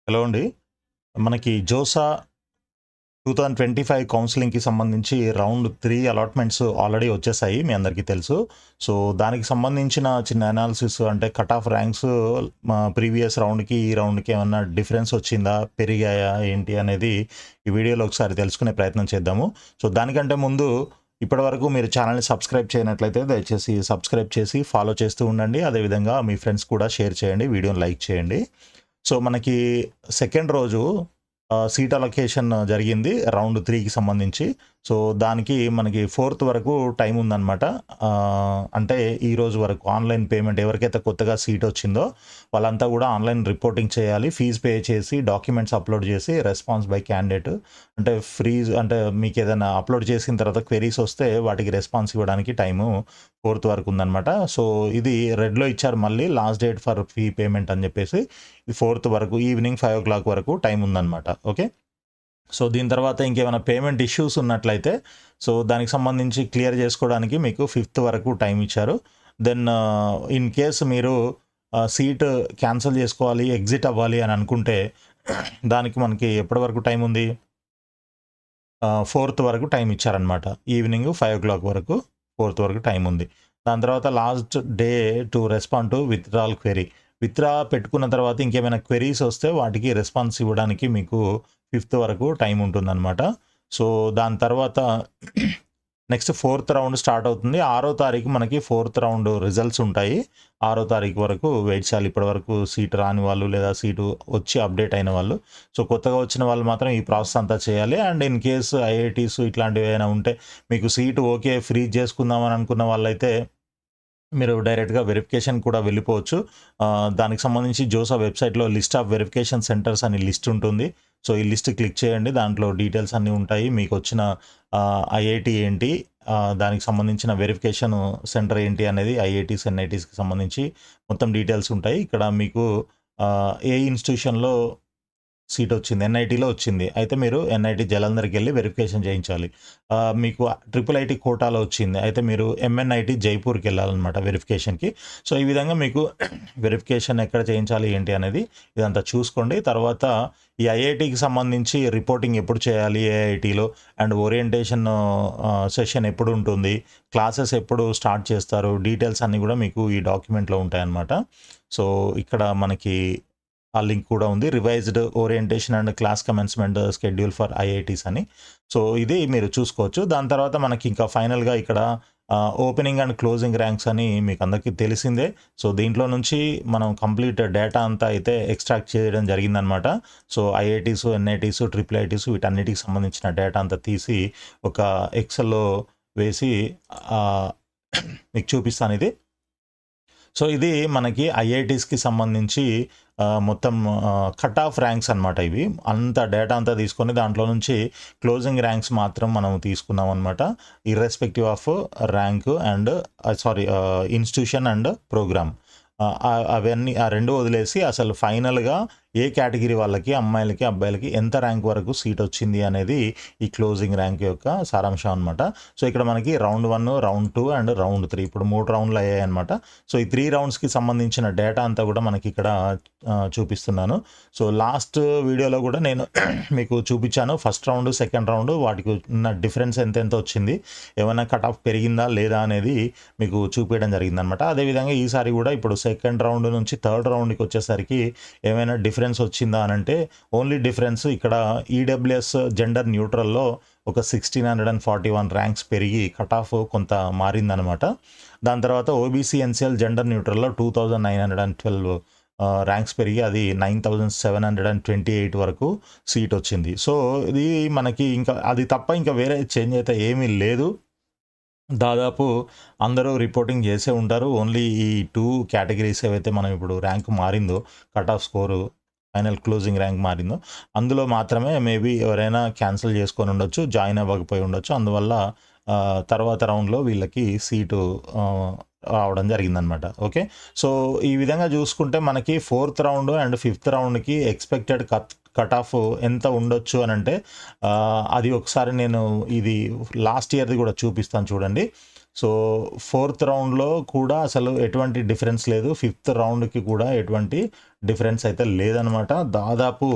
Hello అండి. మనకి JoSAA 2025 కౌన్సెలింగ్‌కి సంబంధించి రౌండ్ 3 అలాట్‌మెంట్స్ ఆల్రెడీ వచ్చేసాయి. మీ అందరికీ తెలుసు. సో, దానికి సంబంధించిన చిన్న అనాలిసిస్ అంటే కట్ ఆఫ్ ర్యాంక్స్ ప్రీవియస్ రౌండ్‌కి, ఈ రౌండ్‌కి ఏమన్నా డిఫరెన్స్ వచ్చిందా? పెరిగాయా? ఏంటి అనేది ఈ వీడియోలో ఒకసారి తెలుసుకునే ప్రయత్నం చేద్దాము. సో, దానికంటే ముందు ఇప్పటివరకు మీరు ఛానల్‌ని సబ్స్క్రైబ్ చేయనట్లయితే దయచేసి సబ్స్క్రైబ్ చేసి ఫాలో చేస్తూ ఉండండి. అదేవిధంగా మీ ఫ్రెండ్స్ కూడా షేర్ చేయండి. వీడియోని లైక్ చేయండి. సో, మనకి సెకండ్ రోజు సీట్ అలొకేషన్ జరిగింది రౌండ్ 3కి సంబంధించి. సో, దానికి మనకి 4థ్ వరకు టైం ఉందనమాట. అంటే ఈ రోజు వరకు ఆన్‌లైన్ పేమెంట్ ఎవరికైతే కొత్తగా సీట్ వచ్చిందో వాళ్ళంతా కూడా ఆన్‌లైన్ రిపోర్టింగ్ చేయాలి. ఫీజ్ పే చేసి, డాక్యుమెంట్స్ అప్‌లోడ్ చేసి, రెస్పాన్స్ బై క్యాండిడేట్ అంటే అంటే మీకేదైనా అప్‌లోడ్ చేసిన తర్వాత క్వెరీస్ వస్తే వాటికి రెస్పాన్స్ ఇవ్వడానికి టైము 4థ్ వరకు ఉందనమాట. సో, ఇది రెడ్‌లో ఇచ్చారు మళ్ళీ last date for fee payment అని చెప్పేసి. ఇది 4థ్ వరకు ఈవినింగ్ 5:00 వరకు టైం ఉందనమాట. ఓకే. సో, దీని తర్వాత ఇంకేమైనా పేమెంట్ ఇష్యూస్ ఉన్నట్లయితే సో, దానికి సంబంధించి క్లియర్ చేసుకోవడానికి మీకు 5థ్ వరకు టైం ఇచ్చారు. దెన్ ఇన్ కేస్ మీరు సీట్ క్యాన్సిల్ చేసుకోవాలి, ఎగ్జిట్ అవ్వాలి అని అనుకుంటే దానికి మనకి ఎప్పటి వరకు టైం ఉంది? 4థ్ వరకు టైం ఇచ్చారనమాట. ఈవినింగ్ 5:00 వరకు 4థ్ వరకు టైం ఉంది. దాని తర్వాత last day to respond to withdrawal query. Withdraw పెట్టుకున్న తర్వాత ఇంకేమైనా క్వెరీస్ వస్తే వాటికి రెస్పాన్స్ ఇవ్వడానికి మీకు 5థ్ వరకు టైం ఉంటుందనమాట. సో, దాని తర్వాత నెక్స్ట్ 4థ్ రౌండ్ స్టార్ట్ అవుతుంది. 6వ తారీఖు మనకి 4థ్ రౌండ్ రిజల్ట్స్ ఉంటాయి. 6వ తారీఖు వరకు వెయిట్ చేయాలి. ఇప్పటివరకు సీట్ రాని వాళ్ళు లేదా సీటు వచ్చి అప్డేట్ అయిన వాళ్ళు. సో, కొత్తగా వచ్చిన వాళ్ళు మాత్రం ఈ ప్రాసెస్ అంతా చేయాలి. అండ్ ఇన్ కేస్ ఐఐటీస్ ఇట్లాంటివి ఏమైనా ఉంటే మీకు సీటు ఓకే ఫ్రీజ్ చేసుకుందామని అనుకున్న వాళ్ళైతే మీరు డైరెక్ట్‌గా వెరిఫికేషన్ కూడా వెళ్ళిపోవచ్చు. దానికి సంబంధించి జోసా వెబ్‌సైట్‌లో లిస్ట్ ఆఫ్ వెరిఫికేషన్ సెంటర్స్ అని లిస్ట్ ఉంటుంది. సో, ఈ లిస్ట్ క్లిక్ చేయండి. దాంట్లో డీటెయిల్స్ అన్నీ ఉంటాయి. మీకొచ్చిన ఐఐటీ ఏంటి, దానికి సంబంధించిన వెరిఫికేషన్ సెంటర్ ఏంటి అనేది ఐఐటీస్, ఎన్ఐటీస్‌కి సంబంధించి మొత్తం డీటెయిల్స్ ఉంటాయి. ఇక్కడ మీకు ఏ ఇన్‌స్టిట్యూషన్‌లో సీట్ వచ్చింది. ఎన్ఐటీలో వచ్చింది. అయితే మీరు ఎన్ఐటీ జలంధర్‌కెళ్ళి వెరిఫికేషన్ చేయించాలి. మీకు ట్రిపుల్ ఐటీ కోటాలో వచ్చింది. అయితే మీరు ఎంఎన్ఐటీ జైపూర్‌కెళ్ళాలనమాట వెరిఫికేషన్‌కి. సో, ఈ విధంగా మీకు వెరిఫికేషన్ ఎక్కడ చేయించాలి ఏంటి అనేది ఇదంతా చూసుకోండి. తర్వాత ఈ ఐఐటీకి సంబంధించి రిపోర్టింగ్ ఎప్పుడు చేయాలి ఏఐటీలో అండ్ ఓరియంటేషన్ సెషన్ ఎప్పుడు ఉంటుంది, క్లాసెస్ ఎప్పుడు స్టార్ట్ చేస్తారు, డీటెయిల్స్ అన్నీ కూడా మీకు ఈ డాక్యుమెంట్‌లో ఉంటాయన్నమాట. సో, ఇక్కడ మనకి ఆ లింక్ కూడా ఉంది. Revised orientation and class commencement schedule for IITs అని. సో, ఇది మీరు చూసుకోవచ్చు. దాని తర్వాత మనకి ఇంకా ఫైనల్‌గా ఇక్కడ ఓపెనింగ్ అండ్ క్లోజింగ్ ర్యాంక్స్ అని మీకు అందరికీ తెలిసిందే. సో, దీంట్లో నుంచి మనం కంప్లీట్ డేటా అంతా అయితే ఎక్స్ట్రాక్ట్ చేయడం జరిగిందనమాట. So, IITs, NITs, triple ITs వీటన్నిటికి సంబంధించిన డేటా అంతా తీసి ఒక ఎక్సెల్‌లో వేసి ఆహ్, మీకు చూపిస్తాను ఇది. సో, ఇది మనకి ఐఐటీస్‌కి సంబంధించి మొత్తం కట్ ఆఫ్ ర్యాంక్స్ అనమాట ఇవి. అంత డేటా అంతా తీసుకొని దాంట్లో నుంచి క్లోజింగ్ ర్యాంక్స్ మాత్రం మనం తీసుకున్నామనమాట. Irrespective of rank and institution and programme. అవన్నీ ఆ 2 వదిలేసి అసలు ఫైనల్‌గా ఏ కేటగిరీ వాళ్ళకి, అమ్మాయిలకి, అబ్బాయిలకి ఎంత ర్యాంక్ వరకు సీట్ వచ్చింది అనేది ఈ క్లోజింగ్ ర్యాంక్ యొక్క సారాంశం అనమాట. సో, ఇక్కడ మనకి రౌండ్ 1, రౌండ్ 2 అండ్ రౌండ్ 3 ఇప్పుడు 3 రౌండ్‌లు అయ్యాయన్నమాట. సో, ఈ 3 రౌండ్స్‌కి సంబంధించిన డేటా అంతా కూడా మనకి ఇక్కడ చూపిస్తున్నాను. సో, లాస్ట్ వీడియోలో కూడా నేను మీకు చూపించాను. ఫస్ట్ రౌండ్, సెకండ్ రౌండ్ వాటికి ఉన్న డిఫరెన్స్ ఎంతెంత వచ్చింది, ఏమైనా కట్ ఆఫ్ పెరిగిందా లేదా అనేది మీకు చూపియడం జరిగిందనమాట. అదేవిధంగా ఈసారి కూడా ఇప్పుడు సెకండ్ రౌండ్ నుంచి థర్డ్ రౌండ్‌కి వచ్చేసరికి ఏమైనా డిఫరెన్స్ వచ్చిందా అనంటే ఓన్లీ డిఫరెన్స్ ఇక్కడ ఈడబ్ల్యూఎస్ జెండర్ న్యూట్రల్‌లో ఒక 1641 ర్యాంక్స్ పెరిగి కట్ ఆఫ్ కొంత మారిందనమాట. దాని తర్వాత ఓబీసీ ఎన్సీఎల్ జెండర్ న్యూట్రల్‌లో 2912 ర్యాంక్స్ పెరిగి అది 9728 వరకు సీట్ వచ్చింది. సో, ఇది మనకి ఇంకా అది తప్ప ఇంకా వేరే చేంజ్ అయితే ఏమీ లేదు. దాదాపు అందరూ రిపోర్టింగ్ చేసే ఉంటారు. ఓన్లీ ఈ 2 కేటగిరీస్ ఏవైతే మనం ఇప్పుడు ర్యాంక్ మారిందో, cut off score, final closing rank మారిందో, అందులో మాత్రమే మేబీ ఎవరైనా క్యాన్సిల్ చేసుకొని ఉండొచ్చు, జాయిన్ అవ్వకపోయి ఉండొచ్చు. అందువల్ల తర్వాత రౌండ్‌లో వీళ్ళకి సీటు రావడం జరిగిందనమాట. ఓకే. సో, ఈ విధంగా చూసుకుంటే మనకి 4థ్ రౌండ్ అండ్ 5థ్ రౌండ్‌కి ఎక్స్‌పెక్టెడ్ కట్ ఆఫ్ ఎంత ఉండొచ్చు అనంటే అది ఒకసారి నేను ఇది లాస్ట్ ఇయర్‌ది కూడా చూపిస్తాను చూడండి. సో ఫోర్త్ రౌండ్లో కూడా అసలు ఎటువంటి డిఫరెన్స్ లేదు, ఫిఫ్త్ రౌండ్కి కూడా ఎటువంటి డిఫరెన్స్ అయితే లేదనమాట. దాదాపు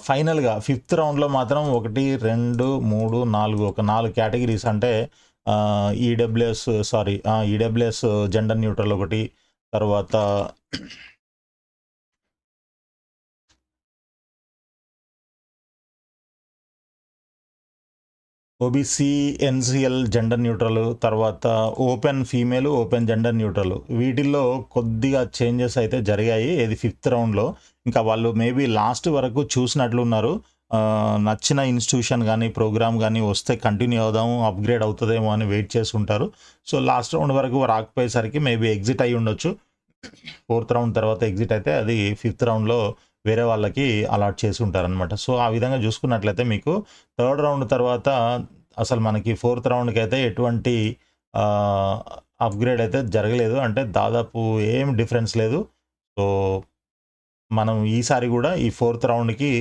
ఫైనల్గా ఫిఫ్త్ రౌండ్లో మాత్రం 1, 2, 3, 4 ఒక 4 కేటగిరీస్ అంటే ఈడబ్ల్యూఎస్ జెండర్ న్యూట్రల్ ఒకటి, తర్వాత ఓబీసీ ఎన్సిఎల్ జెండర్ న్యూట్రల్, తర్వాత open female, open gender neutral, వీటిల్లో కొద్దిగా చేంజెస్ అయితే జరిగాయి ఇది ఫిఫ్త్ రౌండ్లో. ఇంకా వాళ్ళు మేబీ లాస్ట్ వరకు చూసినట్లున్నారు. నచ్చిన ఇన్స్టిట్యూషన్ కానీ ప్రోగ్రామ్ కానీ వస్తే కంటిన్యూ అవుదాము, అప్గ్రేడ్ అవుతుందేమో అని వెయిట్ చేసి ఉంటారు. సో లాస్ట్ రౌండ్ వరకు రాకపోయేసరికి మేబీ ఎగ్జిట్ అయ్యి ఉండొచ్చు. ఫోర్త్ రౌండ్ తర్వాత ఎగ్జిట్ అయితే అది ఫిఫ్త్ రౌండ్లో వేరే వాళ్ళకి అలాట్ చేసి ఉంటారనమాట. సో ఆ విధంగా చూసుకున్నట్లయితే మీకు థర్డ్ రౌండ్ తర్వాత అసలు మనకి ఫోర్త్ రౌండ్కి అయితే ఎటువంటి అప్గ్రేడ్ అయితే జరగలేదు, అంటే దాదాపు ఏం డిఫరెన్స్ లేదు. సో మనం ఈసారి కూడా ఈ ఫోర్త్ రౌండ్కి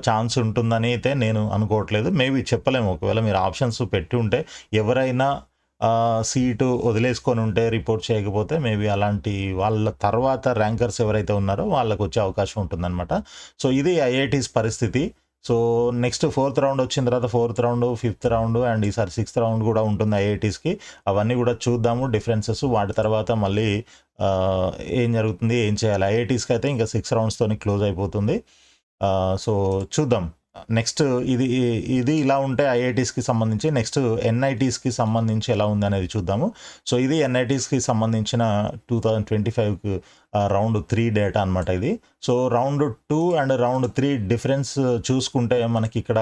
ఛాన్స్ ఉంటుందని అయితే నేను అనుకోవట్లేదు. మేబీ చెప్పలేము, ఒకవేళ మీరు ఆప్షన్స్ పెట్టి ఉంటే ఎవరైనా సీటు వదిలేసుకొని ఉంటే రిపోర్ట్ చేయకపోతే మేబీ అలాంటి వాళ్ళ తర్వాత ర్యాంకర్స్ ఎవరైతే ఉన్నారో వాళ్ళకు వచ్చే అవకాశం ఉంటుందన్నమాట. సో ఇది ఐఐటీస్ పరిస్థితి. సో నెక్స్ట్ ఫోర్త్ రౌండ్ వచ్చిన తర్వాత fourth round, fifth round and ఈసారి సిక్స్త్ రౌండ్ కూడా ఉంటుంది ఐఐటీస్కి. అవన్నీ కూడా చూద్దాము డిఫరెన్సెస్. వాటి తర్వాత మళ్ళీ ఏం జరుగుతుంది, ఏం చేయాలి. ఐఐటీస్కి అయితే ఇంకా 6 రౌండ్స్తోని క్లోజ్ అయిపోతుంది. సో చూద్దాం. నెక్స్ట్ ఇది ఇలా ఉంటే ఐఐటీస్కి సంబంధించి నెక్స్ట్ ఎన్ఐటీస్కి సంబంధించి ఎలా ఉంది అనేది చూద్దాము. సో ఇది ఎన్ఐటీస్కి సంబంధించిన 2025 రౌండ్ 3 డేటా అనమాట ఇది. So round 2 and round 3 difference చూసుకుంటే మనకి ఇక్కడ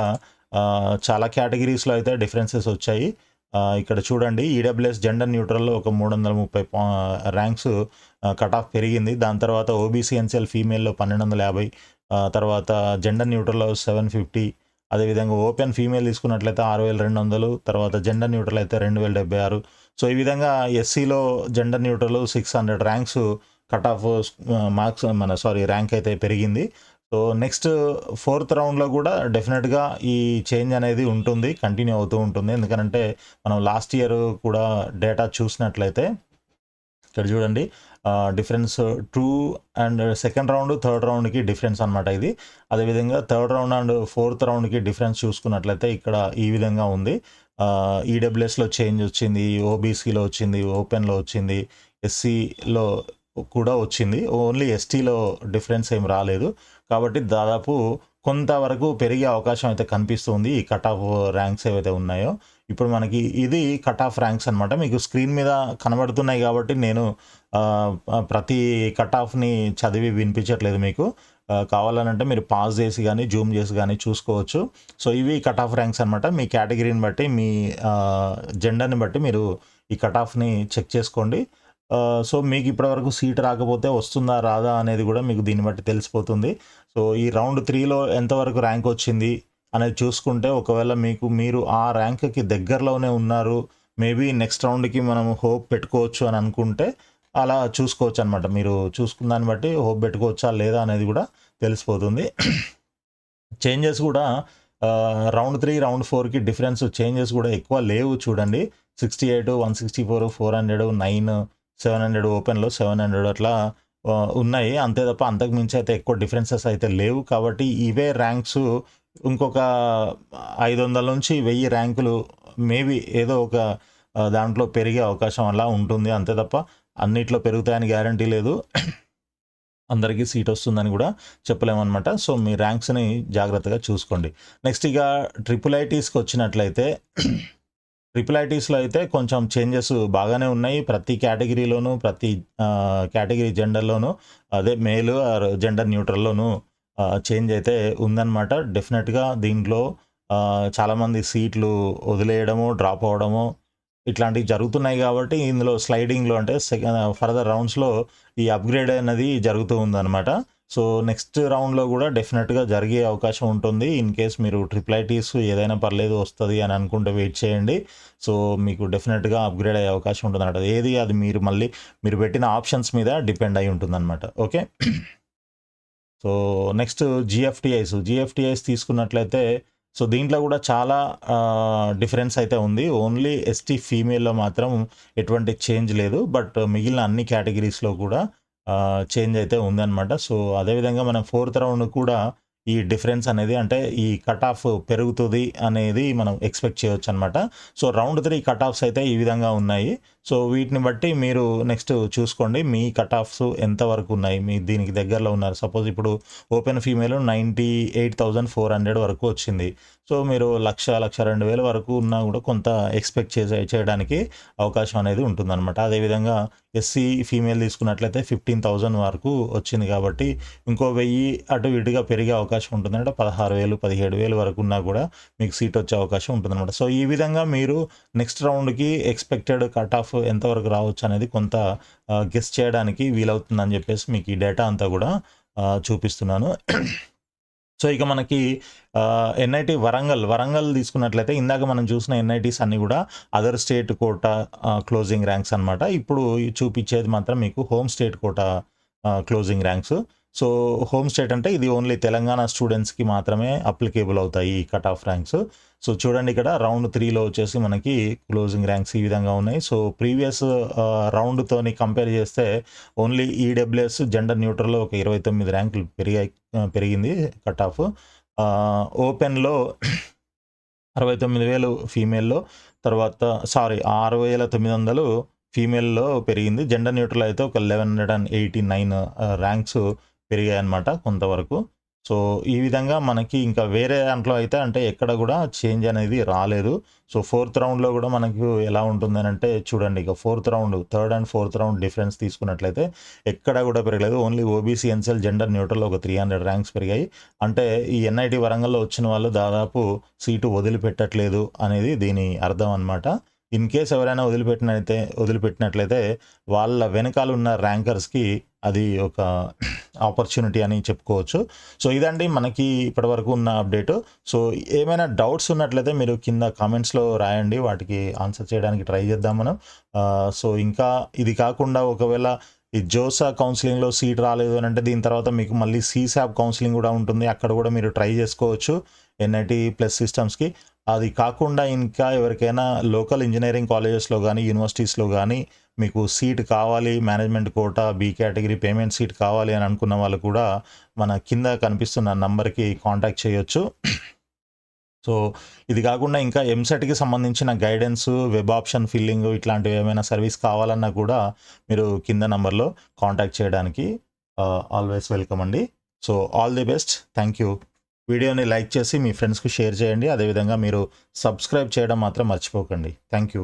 చాలా కేటగిరీస్లో అయితే డిఫరెన్సెస్ వచ్చాయి. ఇక్కడ చూడండి, ఈడబ్ల్యూఎస్ జెండర్ న్యూట్రల్లో ఒక 330 ర్యాంక్స్ కట్ ఆఫ్ పెరిగింది. దాని తర్వాత ఓబీసీ ఎన్సిఎల్ ఫీమేల్లో 1250, తర్వాత జెండర్ న్యూట్రల్లో 750, అదేవిధంగా ఓపెన్ ఫీమేల్ తీసుకున్నట్లయితే 6200, తర్వాత జెండర్ న్యూట్రల్ అయితే 2076. సో ఈ విధంగా ఎస్సీలో gender neutral 600 ranks cut off rank అయితే పెరిగింది. సో నెక్స్ట్ ఫోర్త్ రౌండ్లో కూడా డెఫినెట్గా ఈ చేంజ్ అనేది ఉంటుంది, కంటిన్యూ అవుతూ ఉంటుంది. ఎందుకంటే మనం లాస్ట్ ఇయర్ కూడా డేటా చూసినట్లయితే ఇక్కడ చూడండి, difference 2 and second round third రౌండ్కి డిఫరెన్స్ అనమాట ఇది. అదేవిధంగా థర్డ్ రౌండ్ అండ్ ఫోర్త్ రౌండ్కి డిఫరెన్స్ చూసుకున్నట్లయితే ఇక్కడ ఈ విధంగా ఉంది. ఈడబ్ల్యూఎస్లో చేంజ్ వచ్చింది, ఓబీసీలో వచ్చింది, ఓపెన్లో వచ్చింది, ఎస్సీలో కూడా వచ్చింది. ఓన్లీ ఎస్టీలో డిఫరెన్స్ ఏం రాలేదు. కాబట్టి దాదాపు కొంతవరకు పెరిగే అవకాశం అయితే కనిపిస్తుంది ఈ కట్ ఆఫ్ ర్యాంక్స్ ఏవైతే ఉన్నాయో. ఇప్పుడు మనకి ఇది కట్ ఆఫ్ ర్యాంక్స్ అనమాట, మీకు స్క్రీన్ మీద కనబడుతున్నాయి కాబట్టి నేను ప్రతి కట్ ఆఫ్ని చదివి వినిపించట్లేదు మీకు. కావాలనంటే మీరు పాజ్ చేసి కానీ జూమ్ చేసి కానీ చూసుకోవచ్చు. సో ఇవి కట్ ఆఫ్ ర్యాంక్స్ అనమాట. మీ కేటగిరీని బట్టి, మీ జెండర్ని బట్టి మీరు ఈ కట్ ఆఫ్ని చెక్ చేసుకోండి. సో మీకు ఇప్పటివరకు సీట్ రాకపోతే వస్తుందా రాదా అనేది కూడా మీకు దీన్ని బట్టి తెలిసిపోతుంది. సో ఈ రౌండ్ 3లో ఎంతవరకు ర్యాంక్ వచ్చింది అనేది చూసుకుంటే, ఒకవేళ మీరు ఆ ర్యాంక్కి దగ్గరలోనే ఉన్నారు, మేబీ నెక్స్ట్ రౌండ్కి మనం హోప్ పెట్టుకోవచ్చు అని అనుకుంటే అలా చూసుకోవచ్చు అనమాట. మీరు చూసుకున్న దాన్ని బట్టి హోప్ పెట్టుకోవచ్చా లేదా అనేది కూడా తెలిసిపోతుంది. చేంజెస్ కూడా రౌండ్ 3 రౌండ్ 4కి డిఫరెన్స్ చేంజెస్ కూడా ఎక్కువ లేవు. చూడండి, 68, 164, 400, 9, 700, ఓపెన్లో 700 అట్లా ఉన్నాయి. అంతే తప్ప అంతకు మించి అయితే ఎక్కువ డిఫరెన్సెస్ అయితే లేవు. కాబట్టి ఇవే ర్యాంక్స్ ఇంకొక 500 నుంచి 1000 ర్యాంకులు మేబీ ఏదో ఒక దాంట్లో పెరిగే అవకాశం అలా ఉంటుంది. అంతే తప్ప అన్నిట్లో పెరుగుతాయని గ్యారంటీ లేదు, అందరికీ సీట్ వస్తుందని కూడా చెప్పలేమన్నమాట. సో మీ ర్యాంక్స్ని జాగ్రత్తగా చూసుకోండి. నెక్స్ట్ ఇక ట్రిపుల్ ఐటీస్కి వచ్చినట్లయితే, ట్రిపుల్ ఐటీస్లో అయితే కొంచెం చేంజెస్ బాగానే ఉన్నాయి. ప్రతి కేటగిరీలోనూ, ప్రతి కేటగిరీ జెండర్లోనూ, అదే మేల్ జెండర్ న్యూట్రల్లోనూ చేంజ్ అయితే ఉందన్నమాట. డెఫినెట్గా దీంట్లో చాలామంది సీట్లు వదిలేయడము, డ్రాప్ అవ్వడము ఇట్లాంటివి జరుగుతున్నాయి. కాబట్టి ఇందులో స్లైడింగ్లో అంటే ఫర్దర్ రౌండ్స్లో ఈ అప్గ్రేడ్ అనేది జరుగుతూ ఉందన్నమాట. సో నెక్స్ట్ రౌండ్లో కూడా డెఫినెట్గా జరిగే అవకాశం ఉంటుంది. ఇన్ కేస్ మీరు ట్రిపుల్ ఐటీస్ ఏదైనా పర్లేదు వస్తుంది అని అనుకుంటే వెయిట్ చేయండి. సో మీకు డెఫినెట్గా అప్గ్రేడ్ అయ్యే అవకాశం ఉంటుంది అన్నమాట. ఏది అది మీరు పెట్టిన ఆప్షన్స్ మీద డిపెండ్ అయి ఉంటుందన్నమాట. ఓకే. సో నెక్స్ట్ జిఎఫ్టిఐస్ తీసుకున్నట్లయితే సో దీంట్లో కూడా చాలా డిఫరెన్స్ అయితే ఉంది. ఓన్లీ ఎస్టీ ఫీమేల్‌లో మాత్రం ఎటువంటి చేంజ్ లేదు. బట్ మిగిలిన అన్ని కేటగిరీస్‌లో కూడా చేంజ్ అయితే ఉందనమాట. సో అదేవిధంగా మనం ఫోర్త్ రౌండ్ కూడా ఈ డిఫరెన్స్ అనేది అంటే ఈ కట్ ఆఫ్ పెరుగుతుంది అనేది మనం ఎక్స్‌పెక్ట్ చేయొచ్చనమాట. సో రౌండ్ 3 కట్ ఆఫ్స్ అయితే ఈ విధంగా ఉన్నాయి. సో వీటిని బట్టి మీరు నెక్స్ట్ చూసుకోండి. మీ కట్ ఆఫ్స్ ఎంతవరకు ఉన్నాయి? మీ దీనికి దగ్గరలో ఉన్నారు. సపోజ్ ఇప్పుడు ఓపెన్ ఫీమేల్ 98,400 వరకు వచ్చింది. సో మీరు 1,02,000 వరకు ఉన్నా కూడా కొంత ఎక్స్‌పెక్ట్ చేయడానికి అవకాశం అనేది ఉంటుందనమాట. అదేవిధంగా ఎస్సీ ఫీమేల్ తీసుకున్నట్లయితే 15,000 వరకు వచ్చింది కాబట్టి ఇంకో 1000 అటు ఇటుగా పెరిగే అవకాశం ఉంటుంది. అంటే 16,000, 17,000 వరకు ఉన్నా కూడా మీకు సీట్ వచ్చే అవకాశం ఉంటుందన్నమాట. సో ఈ విధంగా మీరు నెక్స్ట్ రౌండ్‌కి ఎక్స్‌పెక్టెడ్ కట్ ఆఫ్ ఎంతవరకు రావచ్చు అనేది కొంత గెస్ చేయడానికి వీలవుతుందని చెప్పేసి మీకు ఈ డేటా అంతా కూడా చూపిస్తున్నాను. సో ఇక మనకి ఎన్ఐటి వరంగల్ తీసుకున్నట్లయితే ఇందాక మనం చూసిన ఎన్ఐటీస్ అన్నీ కూడా other state quota closing ranks అనమాట. ఇప్పుడు చూపించేది మాత్రం మీకు home state quota closing ranks. So home state అంటే ఇది ఓన్లీ తెలంగాణ స్టూడెంట్స్కి మాత్రమే అప్లికేబుల్ అవుతాయి ఈ కట్ ఆఫ్ ర్యాంక్స్. సో చూడండి ఇక్కడ రౌండ్ 3లో వచ్చేసి మనకి క్లోజింగ్ ర్యాంక్స్ ఈ విధంగా ఉన్నాయి. సో ప్రీవియస్ రౌండ్తోని కంపేర్ చేస్తే ఓన్లీ ఈడబ్ల్యూఎస్ జెండర్ న్యూట్రల్లో ఒక 29 ర్యాంకులు పెరిగింది కట్ ఆఫ్. ఓపెన్లో 69,000 ఫీమేల్లో, తర్వాత 6,900 ఫీమేల్లో పెరిగింది. జెండర్ న్యూట్రల్ అయితే ఒక 1,189 ర్యాంక్స్ పెరిగాయన్నమాట కొంతవరకు. సో ఈ విధంగా మనకి ఇంకా వేరే దాంట్లో అయితే అంటే ఎక్కడ కూడా చేంజ్ అనేది రాలేదు. సో ఫోర్త్ రౌండ్లో కూడా మనకు ఎలా ఉంటుందని అంటే చూడండి, ఇక third and fourth round difference తీసుకున్నట్లయితే ఎక్కడ కూడా పెరగలేదు. Only OBC NCL gender neutral ఒక 300 ర్యాంక్స్ పెరిగాయి. అంటే ఈ ఎన్ఐటి వరంగల్లో వచ్చిన వాళ్ళు దాదాపు సీటు వదిలిపెట్టట్లేదు అనేది దీని అర్థం అనమాట. ఇన్ కేస్ ఎవరైనా వదిలిపెట్టినట్లయితే వాళ్ళ వెనకాల ఉన్న ర్యాంకర్స్కి అది ఒక ఆపర్చునిటీ అని చెప్పుకోవచ్చు. సో ఇదండి మనకి ఇప్పటివరకు ఉన్న అప్డేటు. సో ఏమైనా డౌట్స్ ఉన్నట్లయితే మీరు కింద కామెంట్స్లో రాయండి, వాటికి ఆన్సర్ చేయడానికి ట్రై చేద్దాం మనం. సో ఇంకా ఇది కాకుండా ఒకవేళ ఈ జోసా కౌన్సిలింగ్లో సీట్ రాలేదు అని అంటే దీని తర్వాత మీకు మళ్ళీ సీసాప్ కౌన్సిలింగ్ కూడా ఉంటుంది. అక్కడ కూడా మీరు ట్రై చేసుకోవచ్చు ఎన్ఐటి ప్లస్ సిస్టమ్స్కి. అది కాకుండా ఇంకా ఎవరికైనా లోకల్ ఇంజనీరింగ్ కాలేజెస్లో కానీ యూనివర్సిటీస్లో కానీ మీకు సీట్ కావాలి, management quota B category payment seat కావాలి అని అనుకున్న వాళ్ళు కూడా మన కింద కనిపిస్తున్న నంబర్కి కాంటాక్ట్ చేయొచ్చు. సో ఇది కాకుండా ఇంకా ఎంసెట్కి సంబంధించిన గైడెన్స్, వెబ్ ఆప్షన్ ఫిల్లింగ్ ఇట్లాంటివి ఏమైనా సర్వీస్ కావాలన్నా కూడా మీరు కింద నంబర్లో కాంటాక్ట్ చేయడానికి ఆల్వేస్ వెల్కమ్ అండి. So all the best, thank you. వీడియోని లైక్ చేసి మీ ఫ్రెండ్స్కి షేర్ చేయండి. అదేవిధంగా మీరు సబ్స్క్రైబ్ చేయడం మాత్రం మర్చిపోకండి. Thank you.